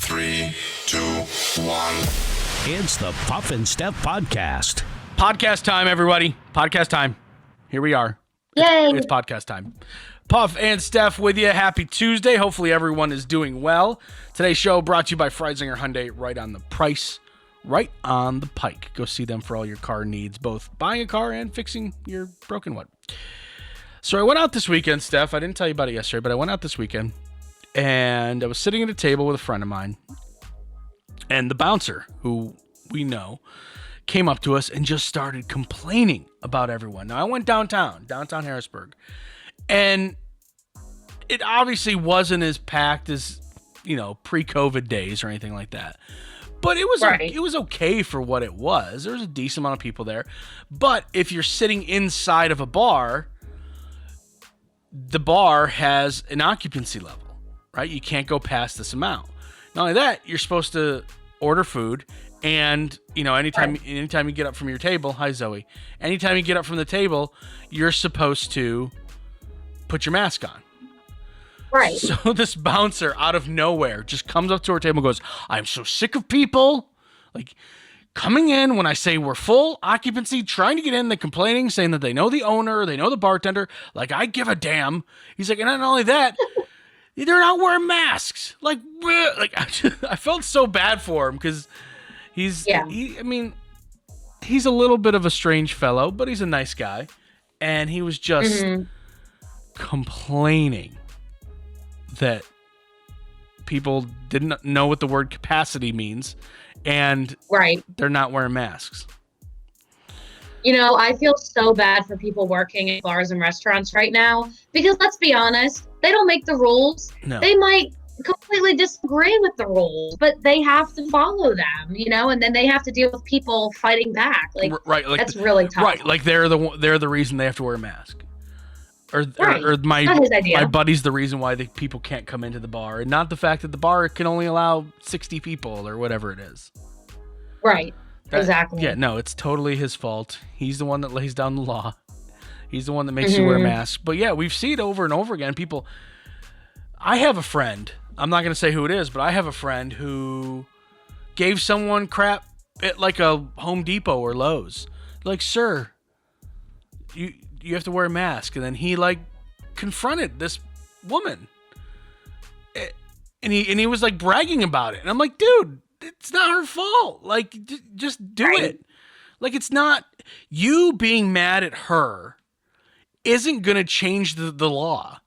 3, 2, 1. It's the Puff and Steph podcast. Podcast time, everybody. Podcast time. Here we are. Yay. It's podcast time. Puff and Steph with you. Happy Tuesday. Hopefully everyone is doing well. Today's show brought to you by Freisinger Hyundai. Right on the price, right on the pike. Go see them for all your car needs, both buying a car and fixing your broken one. So I went out this weekend, Steph. I didn't tell you about it yesterday, but I went out this weekend. And I was sitting at a table with a friend of mine. And the bouncer, who we know, came up to us and just started complaining about everyone. Now, I went downtown Harrisburg. And it obviously wasn't as packed as, pre-COVID days or anything like that. But it was It was okay for what it was. There was a decent amount of people there. But if you're sitting inside of a bar, the bar has an occupancy level. Right? You can't go past this amount. Not only that, you're supposed to order food, and anytime you get up from your table, hi Zoe. Anytime you get up from the table, you're supposed to put your mask on. Right. So this bouncer out of nowhere just comes up to our table and goes, "I'm so sick of people coming in when I say we're full occupancy, trying to get in, they're complaining, saying that they know the owner, they know the bartender. I give a damn." He's like, and not only that. They're not wearing masks. I felt so bad for him because he's a little bit of a strange fellow, but he's a nice guy. And he was just complaining that people didn't know what the word capacity means, and they're not wearing masks. I feel so bad for people working at bars and restaurants right now because let's be honest, they don't make the rules. No. They might completely disagree with the rules, but they have to follow them, and then they have to deal with people fighting back. That's really tough. Right, they're the reason they have to wear a mask. Or my buddy's the reason why the people can't come into the bar, and not the fact that the bar can only allow 60 people or whatever it is. Right. Exactly. Yeah, no, it's totally his fault. He's the one that lays down the law. He's the one that makes you wear a mask. But yeah, we've seen it over and over again. People, I have a friend, I'm not going to say who it is, but I have a friend who gave someone crap at a Home Depot or Lowe's. Sir, you have to wear a mask. And then he confronted this woman. And he was bragging about it. And I'm like, dude, it's not her fault. Just do it. It's not you being mad at her isn't going to change the law.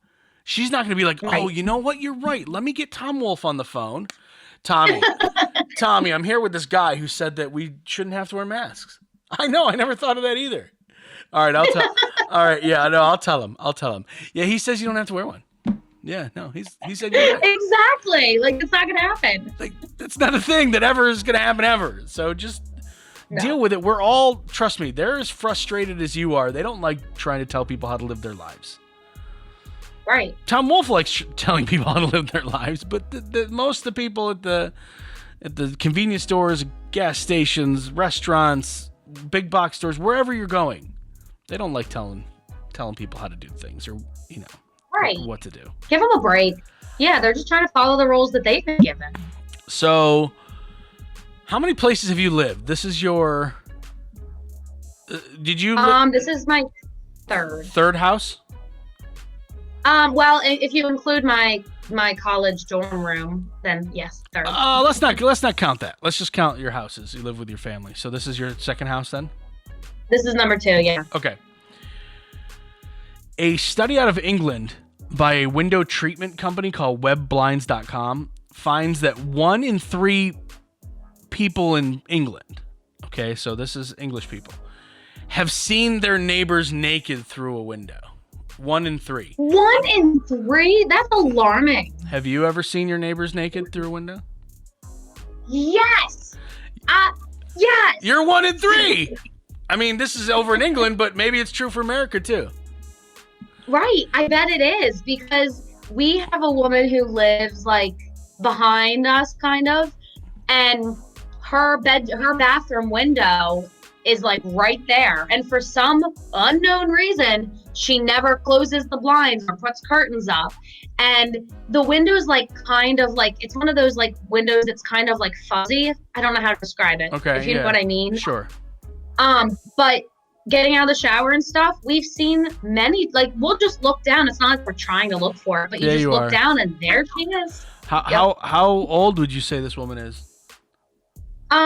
She's not going to be like, oh, you know what? You're right. Let me get Tom Wolf on the phone. Tommy, I'm here with this guy who said that we shouldn't have to wear masks. I know. I never thought of that either. All right. All right. Yeah, no, I'll tell him. Yeah. He says you don't have to wear one. Yeah, no, he said you're right. Exactly. It's not going to happen. That's not a thing that ever is going to happen ever. So just deal with it. We're all, trust me, they're as frustrated as you are. They don't like trying to tell people how to live their lives. Right. Tom Wolf likes telling people how to live their lives, but most of the people at the convenience stores, gas stations, restaurants, big box stores, wherever you're going, they don't like telling people how to do things or, what to do. Give them a break. Yeah, they're just trying to follow the rules that they've been given. So, how many places have you lived? This is your... did you... This is my third. Third house? Well, if you include my college dorm room, then yes, third. Let's not count that. Let's just count your houses. You live with your family. So this is your second house then? This is number 2, yeah. Okay. A study out of England by a window treatment company called webblinds.com finds that 1 in 3 people in England, okay, so this is English people, have seen their neighbors naked through a window. 1 in 3. 1 in 3? That's alarming. Have you ever seen your neighbors naked through a window? Yes. Yes. You're 1 in 3. I mean, this is over in England, but maybe it's true for America too. Right. I bet it is because we have a woman who lives behind us kind of, and her bathroom window is like right there. And for some unknown reason, she never closes the blinds or puts curtains up. And the window's like kind of like, it's one of those like windows that's kind of like fuzzy. I don't know how to describe it. Okay. If you know what I mean. Sure. But getting out of the shower and stuff, we've seen many, like we'll just look down. It's not like we're trying to look for it, but you look down and there she is. How old would you say this woman is?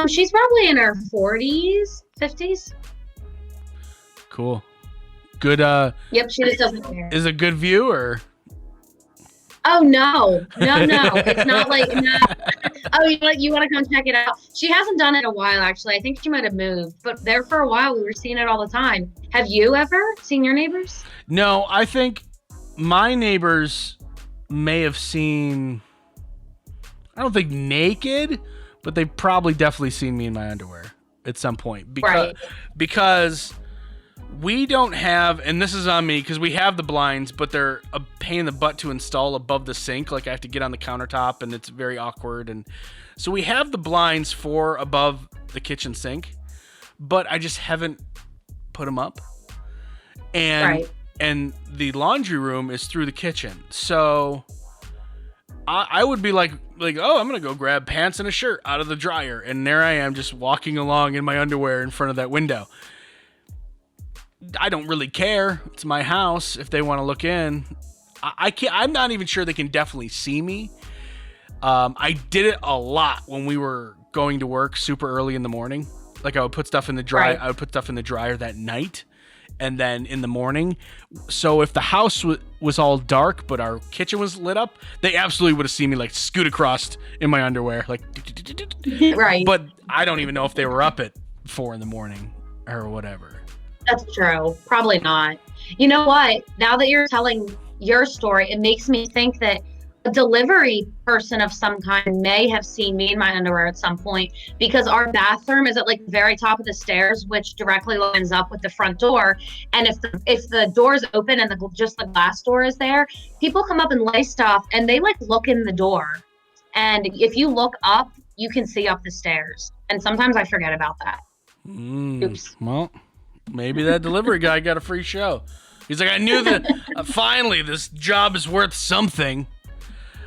She's probably in her 40s, 50s. Cool. Good. Yep, she just doesn't care. Is it a good view or? Oh no! It's not like. No. Oh, you want to come check it out? She hasn't done it in a while, actually. I think she might have moved, but there for a while we were seeing it all the time. Have you ever seen your neighbors? No, I think my neighbors may have seen. I don't think naked, but they probably definitely seen me in my underwear at some point because we don't have, and this is on me because we have the blinds, but they're a pain in the butt to install above the sink. Like I have to get on the countertop and it's very awkward. And so we have the blinds for above the kitchen sink, but I just haven't put them up. And the laundry room is through the kitchen. So I would be like, oh, I'm going to go grab pants and a shirt out of the dryer. And there I am just walking along in my underwear in front of that window. I don't really care. It's my house. If they want to look in, I can't. I'm not even sure they can definitely see me. I did it a lot when we were going to work super early in the morning. Like I would put stuff in the dryer. I would put stuff in the dryer that night, and then in the morning. So if the house was all dark, but our kitchen was lit up, they absolutely would have seen me like scoot across in my underwear, like. Right. But I don't even know if they were up at 4 a.m. or whatever. That's true. Probably not. You know what? Now that you're telling your story, it makes me think that a delivery person of some kind may have seen me in my underwear at some point, because our bathroom is at like the very top of the stairs, which directly lines up with the front door. And if the door's open and just the glass door is there, people come up and lay stuff and they like look in the door. And if you look up, you can see up the stairs. And sometimes I forget about that. Oops. Well, maybe that delivery guy got a free show. He's like, I knew that finally this job is worth something.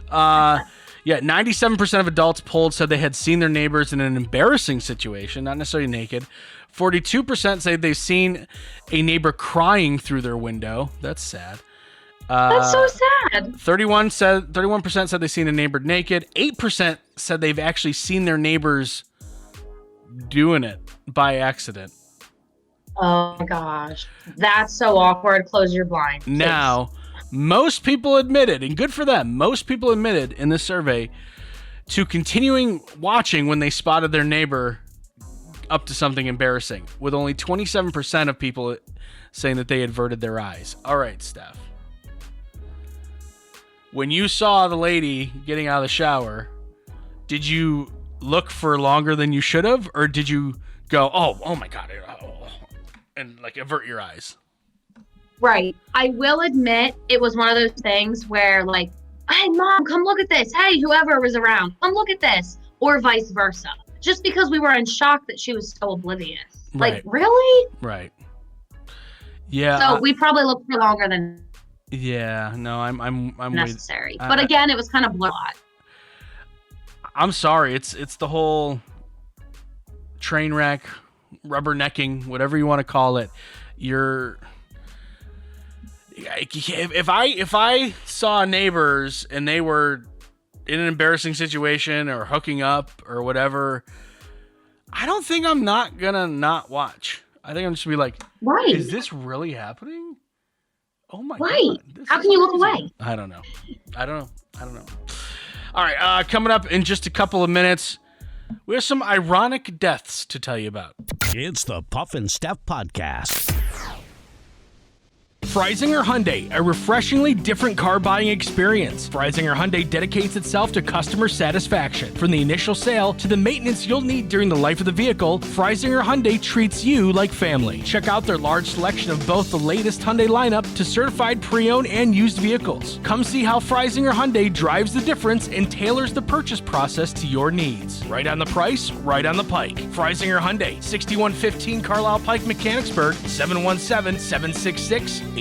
97% of adults polled said they had seen their neighbors in an embarrassing situation, not necessarily naked. 42% say they've seen a neighbor crying through their window. That's sad. That's so sad. 31% said they've seen a neighbor naked. 8% said they've actually seen their neighbors doing it by accident. Oh my gosh. That's so awkward. Close your blind. Please. Now, most people admitted, and good for them, most people admitted in this survey to continuing watching when they spotted their neighbor up to something embarrassing, with only 27% of people saying that they averted their eyes. All right, Steph. When you saw the lady getting out of the shower, did you look for longer than you should have, or did you go, oh my God, and like avert your eyes? Right. I will admit it was one of those things where like, hey mom, come look at this. Hey, whoever was around, come look at this, or vice versa. Just because we were in shock that she was so oblivious. Right. Like, really? Right. Yeah. So we probably looked for longer than I'm necessary. But again, it was kind of blood. I'm sorry. It's the whole train wreck, rubbernecking, whatever you want to call it. If I saw neighbors and they were in an embarrassing situation or hooking up or whatever, I don't think I'm not gonna not watch. I think I'm just gonna be like, right, is this really happening? Oh my God. God. How can you look away? I don't know. All right, coming up in just a couple of minutes, we have some ironic deaths to tell you about. It's the Puff and Steph Podcast. Freisinger Hyundai, a refreshingly different car buying experience. Freisinger Hyundai dedicates itself to customer satisfaction. From the initial sale to the maintenance you'll need during the life of the vehicle, Freisinger Hyundai treats you like family. Check out their large selection of both the latest Hyundai lineup to certified pre-owned and used vehicles. Come see how Freisinger Hyundai drives the difference and tailors the purchase process to your needs. Right on the price, right on the Pike. Freisinger Hyundai, 6115 Carlisle Pike, Mechanicsburg, 717-766-8422.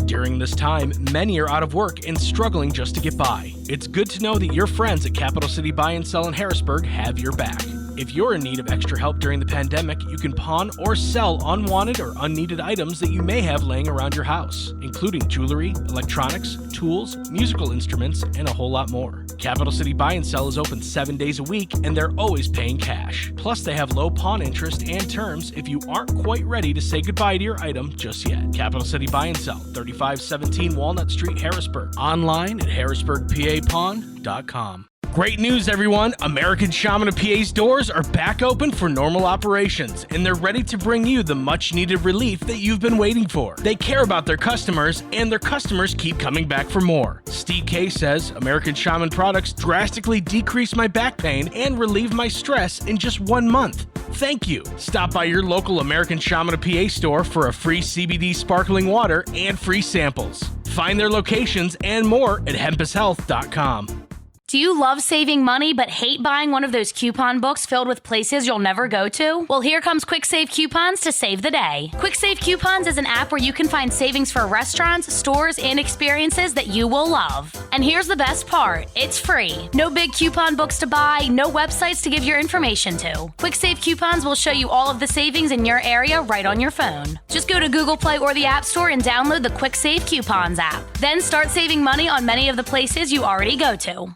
During this time, many are out of work and struggling just to get by. It's good to know that your friends at Capital City Buy and Sell in Harrisburg have your back. If you're in need of extra help during the pandemic, you can pawn or sell unwanted or unneeded items that you may have laying around your house, including jewelry, electronics, tools, musical instruments, and a whole lot more. Capital City Buy and Sell is open 7 days a week, and they're always paying cash. Plus, they have low pawn interest and terms if you aren't quite ready to say goodbye to your item just yet. Capital City Buy and Sell, 3517 Walnut Street, Harrisburg. Online at harrisburgpapawn.com. Great news, everyone! American Shaman of PA's doors are back open for normal operations, and they're ready to bring you the much-needed relief that you've been waiting for. They care about their customers, and their customers keep coming back for more. Steve K says, American Shaman products drastically decrease my back pain and relieve my stress in just 1 month. Thank you. Stop by your local American Shaman of PA store for a free CBD sparkling water and free samples. Find their locations and more at hempushealth.com. Do you love saving money but hate buying one of those coupon books filled with places you'll never go to? Well, here comes Quick Save Coupons to save the day. Quick Save Coupons is an app where you can find savings for restaurants, stores, and experiences that you will love. And here's the best part. It's free. No big coupon books to buy, no websites to give your information to. Quick Save Coupons will show you all of the savings in your area right on your phone. Just go to Google Play or the App Store and download the Quick Save Coupons app. Then start saving money on many of the places you already go to.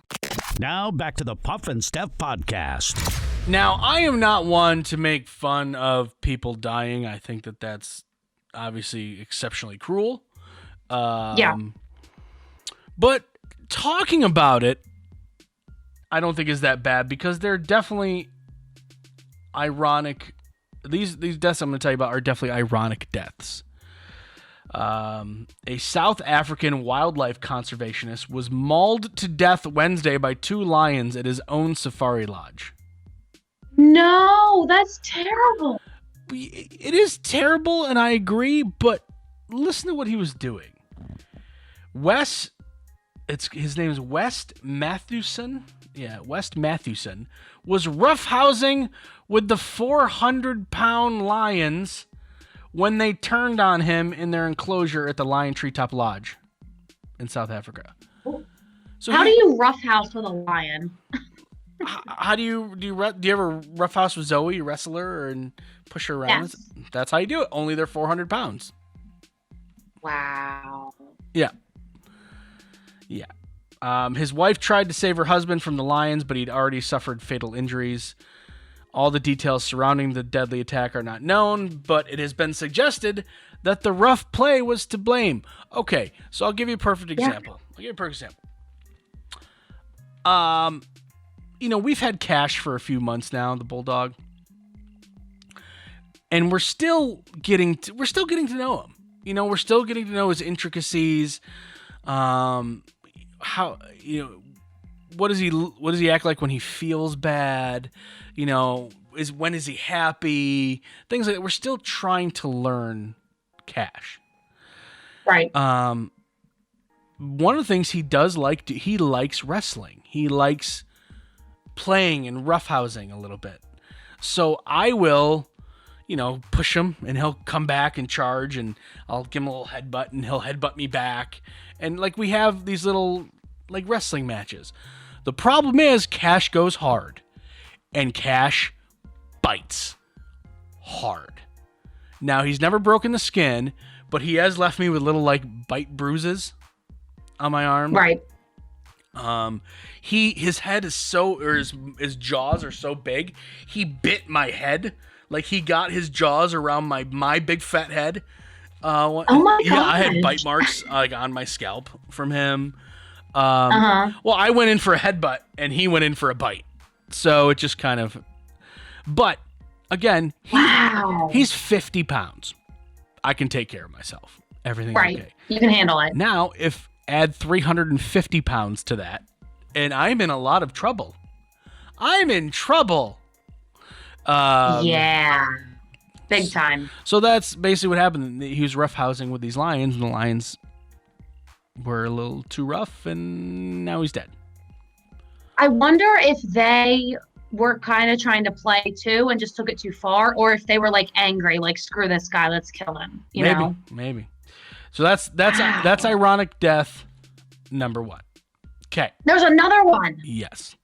Now back to the Puff and Steph podcast. Now, I am not one to make fun of people dying. I think that that's obviously exceptionally cruel. Yeah. But talking about it, I don't think is that bad because they're definitely ironic. These deaths I'm going to tell you about are definitely ironic deaths. A South African wildlife conservationist was mauled to death Wednesday by 2 lions at his own safari lodge. No, that's terrible. It is terrible, and I agree, but listen to what he was doing. His name is West Mathewson. Yeah, West Mathewson was roughhousing with the 400-pound lions when they turned on him in their enclosure at the Lion Treetop Lodge in South Africa. So how do you roughhouse with a lion? How do you ever roughhouse with Zoe, a wrestler, and push her around? Yes. That's how you do it. Only they're 400 pounds. Wow. Yeah. His wife tried to save her husband from the lions, but he'd already suffered fatal injuries. All the details surrounding the deadly attack are not known, but it has been suggested that the rough play was to blame. Okay, so I'll give you a perfect example. We've had Cash for a few months now, the bulldog, and we're still getting to know him. We're still getting to know his intricacies. What does he act like when he feels bad? When is he happy? Things like that. We're still trying to learn Cash. Right. One of the things he does he likes wrestling. He likes playing and roughhousing a little bit. So I will, push him and he'll come back and charge and I'll give him a little headbutt and he'll headbutt me back. And we have these little wrestling matches. The problem is Cash goes hard. And Cash bites hard. Now, he's never broken the skin, but he has left me with little, bite bruises on my arm. Right. His head is his jaws are so big, he bit my head. He got his jaws around my big fat head. Oh my God. I had bite marks, on my scalp from him. Well, I went in for a headbutt, and he went in for a bite. So it just kind of... But, again, he's 50 pounds. I can take care of myself. Everything's Right. okay. You can handle it. Now, if add 350 pounds to that, and I'm in a lot of trouble. I'm in trouble. Yeah. Big time. So that's basically what happened. He was roughhousing with these lions, and the lions were a little too rough, and now he's dead. I wonder if they were kind of trying to play too and just took it too far, or if they were like angry, like screw this guy, let's kill him. You know? Maybe. So that's ironic death number 1. Okay. There's another one. Yes.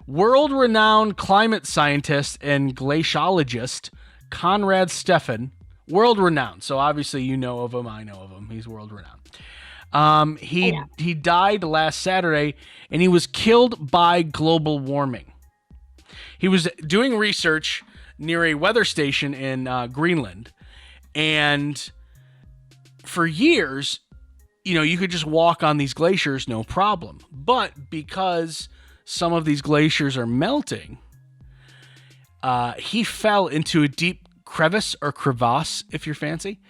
World-renowned climate scientist and glaciologist Conrad Stephan, world-renowned. So obviously you know of him, I know of him. He's world-renowned. He died last Saturday, and he was killed by global warming. He was doing research near a weather station in Greenland, and for years, you could just walk on these glaciers, no problem. But because some of these glaciers are melting, he fell into a deep crevice or crevasse, if you're fancy.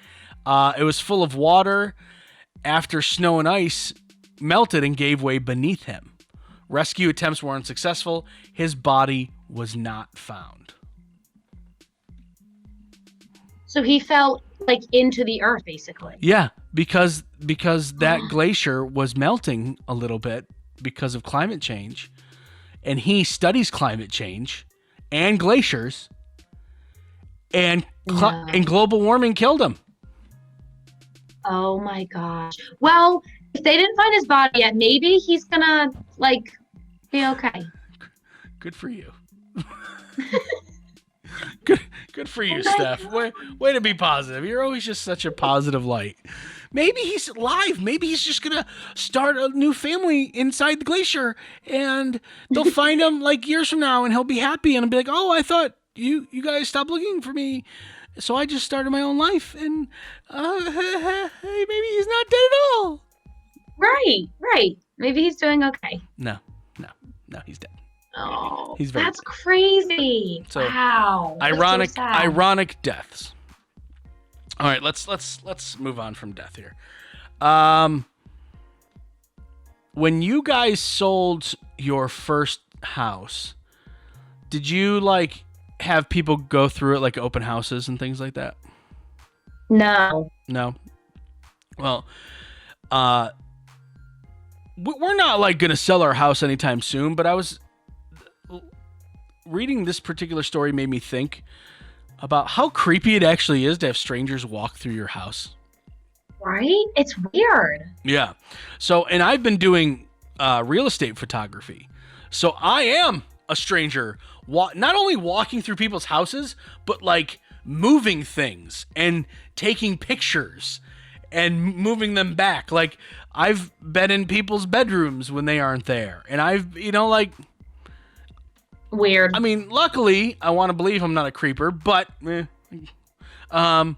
It was full of water after snow and ice melted and gave way beneath him. Rescue attempts were unsuccessful. His body was not found. So he fell like into the earth, basically. Yeah, because that glacier was melting a little bit because of climate change, and he studies climate change and glaciers, and global warming killed him. Oh my gosh. Well, if they didn't find his body yet, maybe he's gonna be okay. Good for you. Good for you, Steph. Way to be positive. You're always just such a positive light. Maybe he's alive. Maybe he's just gonna start a new family inside the glacier, and they'll find him like years from now, and he'll be happy, and he'll be like, "Oh, I thought you guys stopped looking for me, so I just started my own life, and hey, maybe he's not dead at all." Right. Maybe he's doing okay. No, he's dead. Oh, He's very that's dead. crazy. So, Wow. That's Ironic, so sad. ironic deaths. All right, let's move on from death here. When you guys sold your first house, did you have people go through it like open houses and things like that? No. No. Well, we're not going to sell our house anytime soon, but I was reading this particular story made me think about how creepy it actually is to have strangers walk through your house. Right? It's weird. Yeah. So, and I've been doing real estate photography. So I am a stranger, not only walking through people's houses, but moving things and taking pictures and moving them back. I've been in people's bedrooms when they aren't there. And I've, Weird. I mean, luckily, I want to believe I'm not a creeper, but I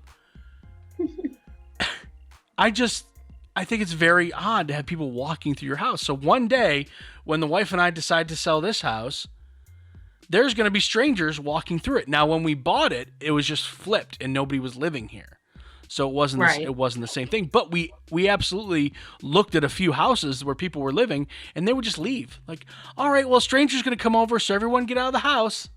think it's very odd to have people walking through your house. So one day, when the wife and I decide to sell this house, there's going to be strangers walking through it. Now, when we bought it, it was just flipped and nobody was living here. So it wasn't it wasn't the same thing. But we absolutely looked at a few houses where people were living, and they would just leave. All right, well, strangers going to come over, so everyone get out of the house.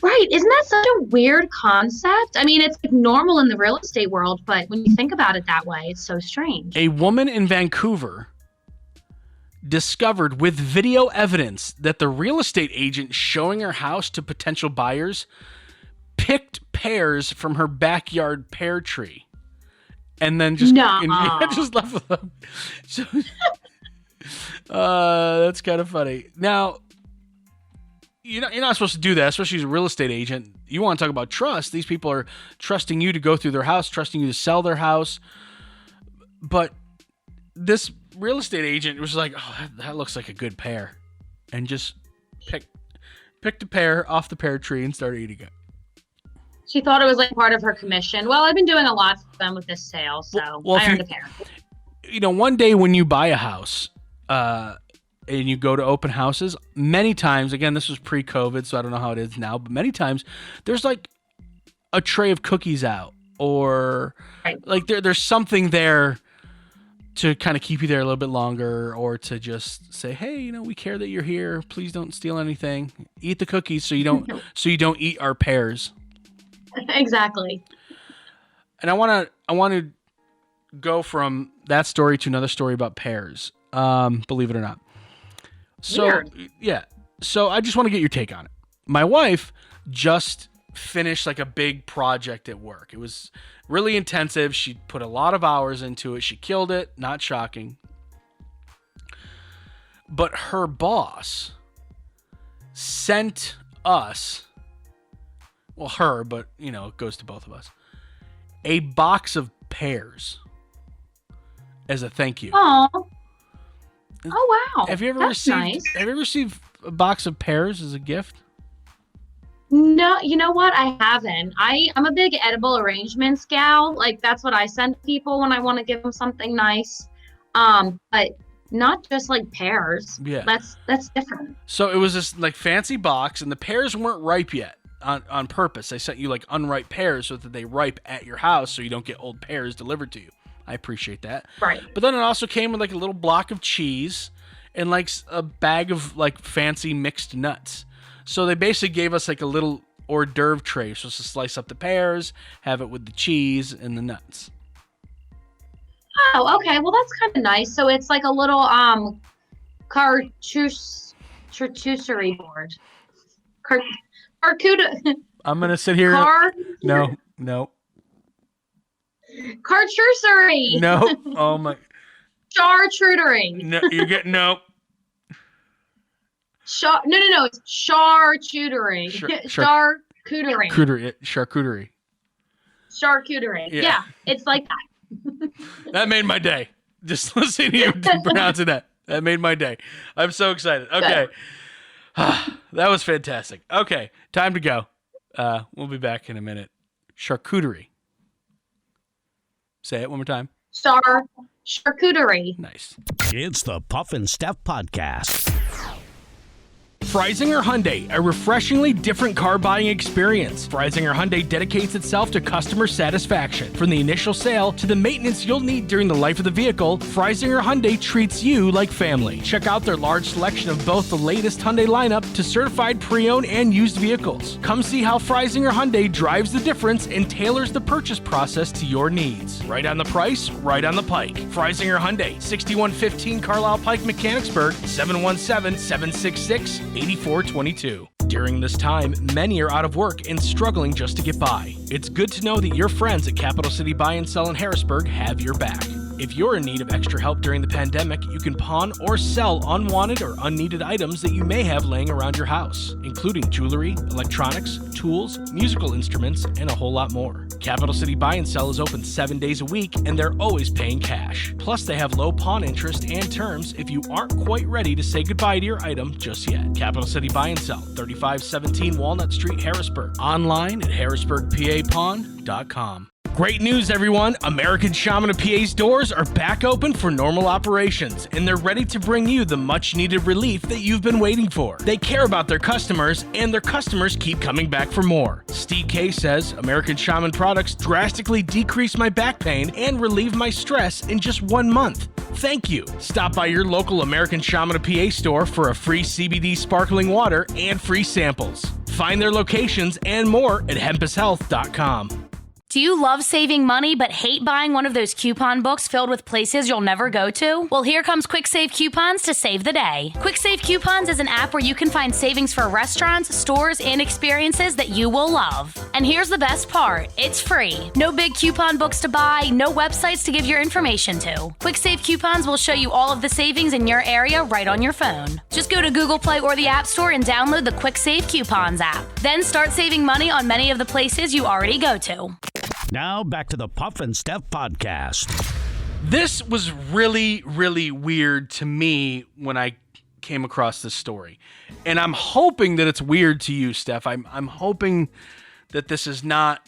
Right. Isn't that such a weird concept? I mean, it's normal in the real estate world, but when you think about it that way, it's so strange. A woman in Vancouver discovered with video evidence that the real estate agent showing her house to potential buyers picked pears from her backyard pear tree and then just left them. So, that's kind of funny. Now, you're not supposed to do that, especially as a real estate agent. You want to talk about trust. These people are trusting you to go through their house, trusting you to sell their house. But this real estate agent was like, "Oh, that looks like a good pear," and just picked a pear off the pear tree and started eating it. She thought it was part of her commission. Well, I've been doing a lot for them with this sale, so I earned a pear. One day when you buy a house, and you go to open houses, many times, again, this was pre-COVID, so I don't know how it is now, but many times there's a tray of cookies out or like there's something there to kind of keep you there a little bit longer, or to just say, hey, we care that you're here. Please don't steal anything. Eat the cookies so you don't eat our pears. Exactly. And I want to go from that story to another story about pears. Believe it or not. So Weird. yeah. So I just want to get your take on it. My wife just finished like a big project at work. It was really intensive. She put a lot of hours into it. She killed it. Not shocking. But her boss sent us, well, her, but it goes to both of us, a box of pears as a thank you. Oh wow. Have you ever That's received nice. Have you ever received a box of pears as a gift? No, you know what? I haven't. I'm a big edible arrangements gal. Like that's what I send people when I want to give them something nice. But not just like pears. Yeah. That's different. So it was this like fancy box, and the pears weren't ripe yet on purpose. They sent you like unripe pears so that they ripe at your house, so you don't get old pears delivered to you. I appreciate that. Right. But then it also came with like a little block of cheese and like a bag of like fancy mixed nuts. So they basically gave us like a little hors d'oeuvre tray. So to slice up the pears, have it with the cheese and the nuts. Oh, okay. Well, that's kind of nice. So it's like a little charcuterie board. Charcuterie. I'm gonna sit here. No. Charcuterie. No. Oh my. Charcuterie. No, you get no. No. It's charcuterie. Charcuterie. Charcuterie. Charcuterie. Yeah, it's like that. That made my day. Just listening to you pronouncing that. That made my day. I'm so excited. Okay. That was fantastic. Okay, time to go. We'll be back in a minute. Charcuterie. Say it one more time. Charcuterie. Nice. It's the Puff and Steph Podcast. Freisinger Hyundai, a refreshingly different car buying experience. Freisinger Hyundai dedicates itself to customer satisfaction. From the initial sale to the maintenance you'll need during the life of the vehicle, Freisinger Hyundai treats you like family. Check out their large selection of both the latest Hyundai lineup to certified pre-owned and used vehicles. Come see how Freisinger Hyundai drives the difference and tailors the purchase process to your needs. Right on the price, right on the pike. Freisinger Hyundai, 6115 Carlisle Pike, Mechanicsburg, 717-766-8422. During this time, many are out of work and struggling just to get by. It's good to know that your friends at Capital City Buy and Sell in Harrisburg have your back. If you're in need of extra help during the pandemic, you can pawn or sell unwanted or unneeded items that you may have laying around your house, including jewelry, electronics, tools, musical instruments, and a whole lot more. Capital City Buy and Sell is open 7 days a week, and they're always paying cash. Plus, they have low pawn interest and terms if you aren't quite ready to say goodbye to your item just yet. Capital City Buy and Sell, 3517 Walnut Street, Harrisburg. Online at harrisburgpapawn.com. Great news, everyone! American Shaman of PA's doors are back open for normal operations, and they're ready to bring you the much-needed relief that you've been waiting for. They care about their customers, and their customers keep coming back for more. Steve K says, American Shaman products drastically decrease my back pain and relieve my stress in just 1 month. Thank you. Stop by your local American Shaman of PA store for a free CBD sparkling water and free samples. Find their locations and more at hempushealth.com. Do you love saving money but hate buying one of those coupon books filled with places you'll never go to? Well, here comes Quick Save Coupons to save the day. Quick Save Coupons is an app where you can find savings for restaurants, stores, and experiences that you will love. And here's the best part. It's free. No big coupon books to buy, no websites to give your information to. Quick Save Coupons will show you all of the savings in your area right on your phone. Just go to Google Play or the App Store and download the Quick Save Coupons app. Then start saving money on many of the places you already go to. Now back to the Puff and Steph Podcast. This was really, really weird to me when I came across this story. And I'm hoping that it's weird to you, Steph. I'm hoping that this is not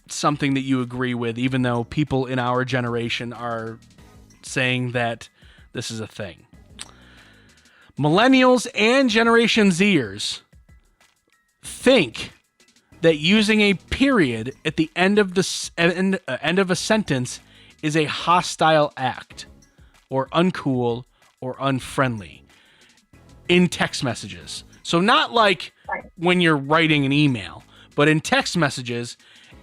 something that you agree with, even though people in our generation are saying that this is a thing. Millennials and Generation Zers think that using a period at the end of end of a sentence is a hostile act, or uncool, or unfriendly in text messages. So not like when you're writing an email, but in text messages,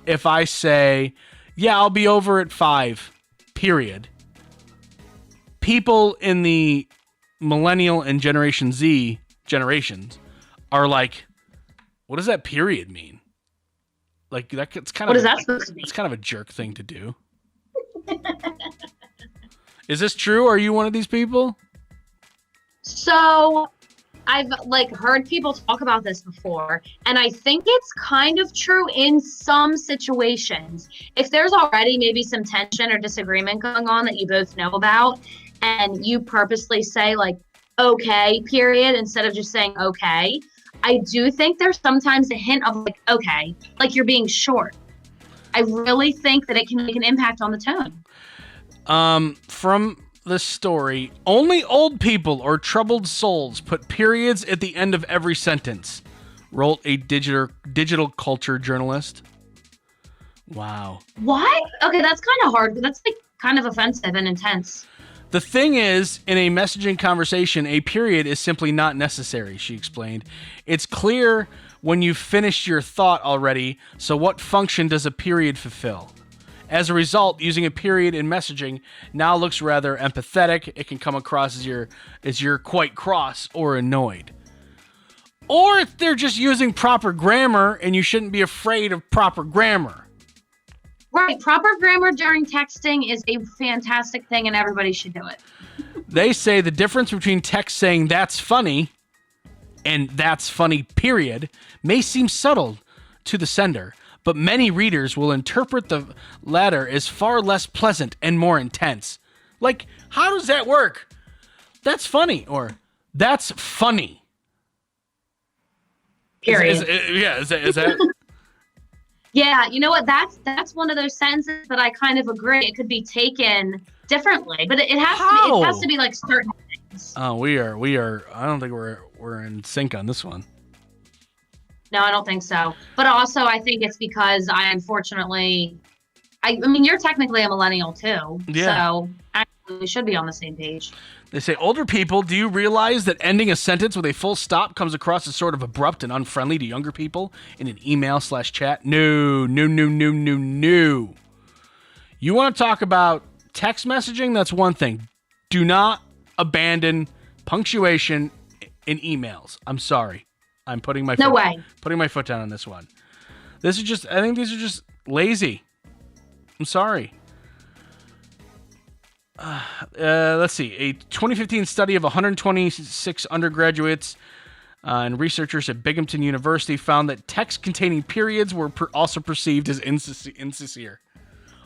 if I say, yeah, I'll be over at 5, period, people in the millennial and Generation Z generations are like, what does that period mean? Like it's kind What of is that supposed to be? it's kind of a jerk thing to do. Is this true? Are you one of these people? So I've heard people talk about this before, and I think it's kind of true in some situations. If there's already maybe some tension or disagreement going on that you both know about, and you purposely say okay, period, instead of just saying okay, I do think there's sometimes a hint of okay, you're being short. I really think that it can make an impact on the tone. From the story, only old people or troubled souls put periods at the end of every sentence, wrote a digital culture journalist. Wow. What? Okay, that's kind of hard. That's kind of offensive and intense. The thing is, in a messaging conversation, a period is simply not necessary, she explained. It's clear when you've finished your thought already, so what function does a period fulfill? As a result, using a period in messaging now looks rather empathetic. It can come across as you're quite cross or annoyed. Or if they're just using proper grammar, and you shouldn't be afraid of proper grammar. Right. Proper grammar during texting is a fantastic thing, and everybody should do it. They say the difference between text saying "that's funny" and "that's funny," period, may seem subtle to the sender, but many readers will interpret the latter as far less pleasant and more intense. Like, how does that work? That's funny, or that's funny. Period. Is that? Yeah, you know what? That's one of those sentences that I kind of agree. It could be taken differently, but it has to be certain things. Oh, we are. I don't think we're in sync on this one. No, I don't think so. But also, I think it's because I unfortunately, I mean, you're technically a millennial too. Yeah. So actually, we should be on the same page. They say, older people, do you realize that ending a sentence with a full stop comes across as sort of abrupt and unfriendly to younger people in an email/chat? No. You want to talk about text messaging? That's one thing. Do not abandon punctuation in emails. I'm sorry. I'm putting my foot down on this one. I think these are just lazy. I'm sorry. Let's see. A 2015 study of 126 undergraduates and researchers at Binghamton University found that text containing periods were also perceived as insincere.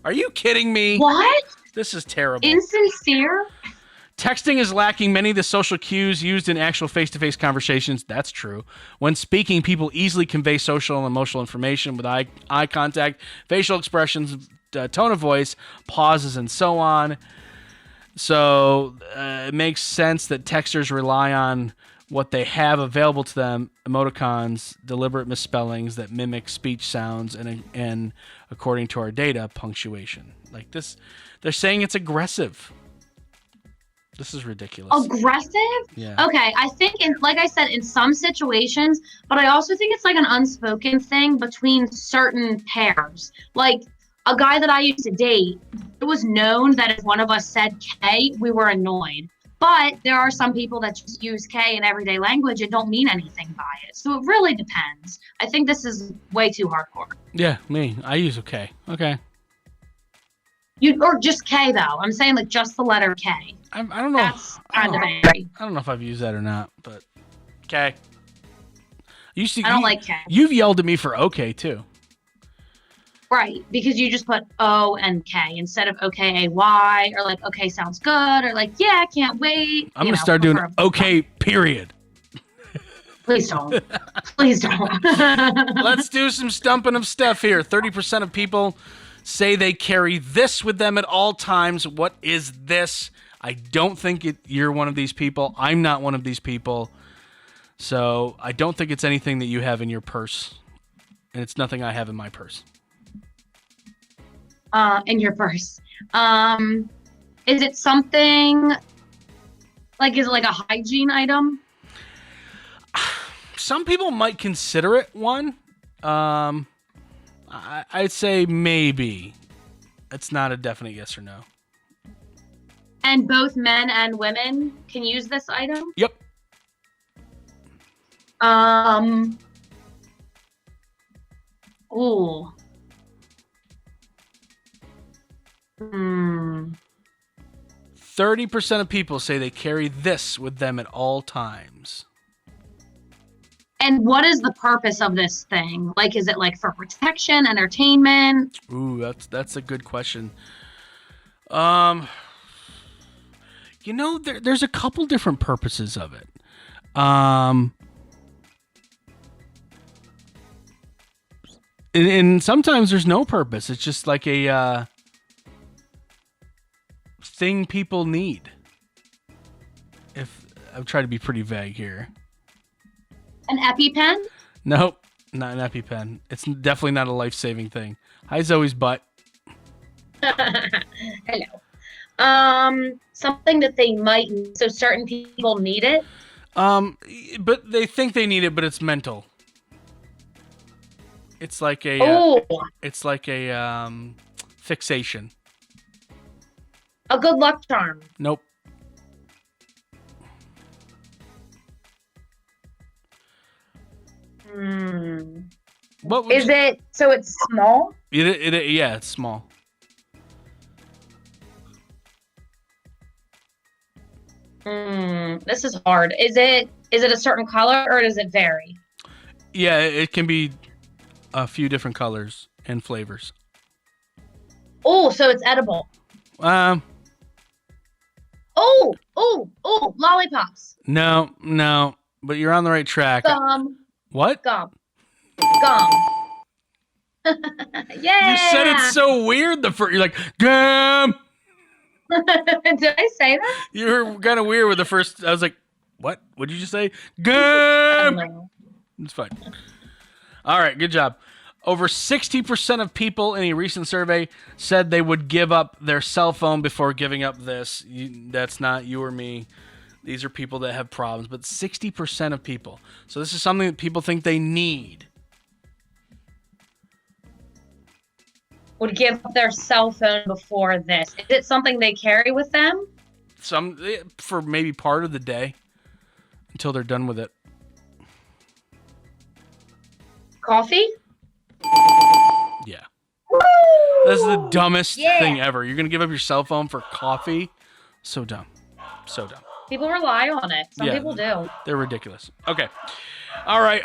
Are you kidding me? What? This is terrible. Insincere? Texting is lacking many of the social cues used in actual face-to-face conversations. That's true. When speaking, people easily convey social and emotional information with eye contact, facial expressions, tone of voice, pauses, and so on. So it makes sense that texters rely on what they have available to them: emoticons, deliberate misspellings that mimic speech sounds, and according to our data, punctuation. Like this, they're saying it's aggressive. This is ridiculous. Aggressive? Yeah. Okay, I think, like I said, in some situations, but I also think it's an unspoken thing between certain pairs. Like a guy that I used to date, it was known that if one of us said K, we were annoyed. But there are some people that just use K in everyday language and don't mean anything by it. So it really depends. I think this is way too hardcore. Yeah, me. I use a K. Okay. Or just K though. I'm saying just the letter K. I don't know. That's kind of angry. I don't know if I've used that or not, but K. I don't like K. You've yelled at me for okay too. Right, because you just put O and K instead of OKAY, or okay sounds good, or yeah, can't wait. I'm gonna start doing okay, period. Please don't. Please don't. Let's do some stumping of Steph here. 30% of people say they carry this with them at all times. What is this? I don't think you're one of these people. I'm not one of these people. So I don't think it's anything that you have in your purse. and it's nothing I have in my purse. In your purse. Is it something is it like a hygiene item? Some people might consider it one. I'd say maybe. It's not a definite yes or no. And both men and women can use this item? Yep. Ooh. 30% of people say they carry this with them at all times. And what is the purpose of this thing? Is it for protection, entertainment? Ooh, that's a good question. There's a couple different purposes of it. And sometimes there's no purpose. It's just like a thing people need. If I'm trying to be pretty vague here. An EpiPen? Nope, not an EpiPen. It's definitely not a life-saving thing. Hi, Zoe's butt. Hello. Something that they might need. So certain people need it? But they think they need it, but it's mental. It's like a fixation. A good luck charm. Nope. What would Is it so it's small? Yeah, it's small. This is hard. Is it a certain color or does it vary? Yeah, it can be a few different colors and flavors. Oh, so it's edible. Lollipops. No, but you're on the right track. Gum. What? Gum. Yeah. You said it so weird. You're like gum. Did I say that? You were kind of weird with the first. I was like, what? What did you just say? I Gum. don't know. It's fine. All right, good job. Over 60% of people in a recent survey said they would give up their cell phone before giving up this. That's not you or me. These are people that have problems, but 60% of people. So this is something that people think they need. Would give up their cell phone before this. Is it something they carry with them? For maybe part of the day until they're done with it. Coffee? Yeah. Woo! That's the dumbest Yeah. thing ever. You're going to give up your cell phone for coffee? So dumb. So dumb. People rely on it. Some people do. They're ridiculous. Okay. All right.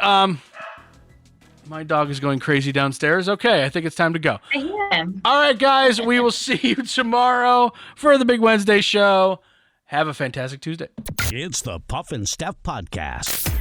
My dog is going crazy downstairs. Okay, I think it's time to go. I hear him. All right, guys. We will see you tomorrow for the Big Wednesday show. Have a fantastic Tuesday. It's the Puff and Steph Podcast.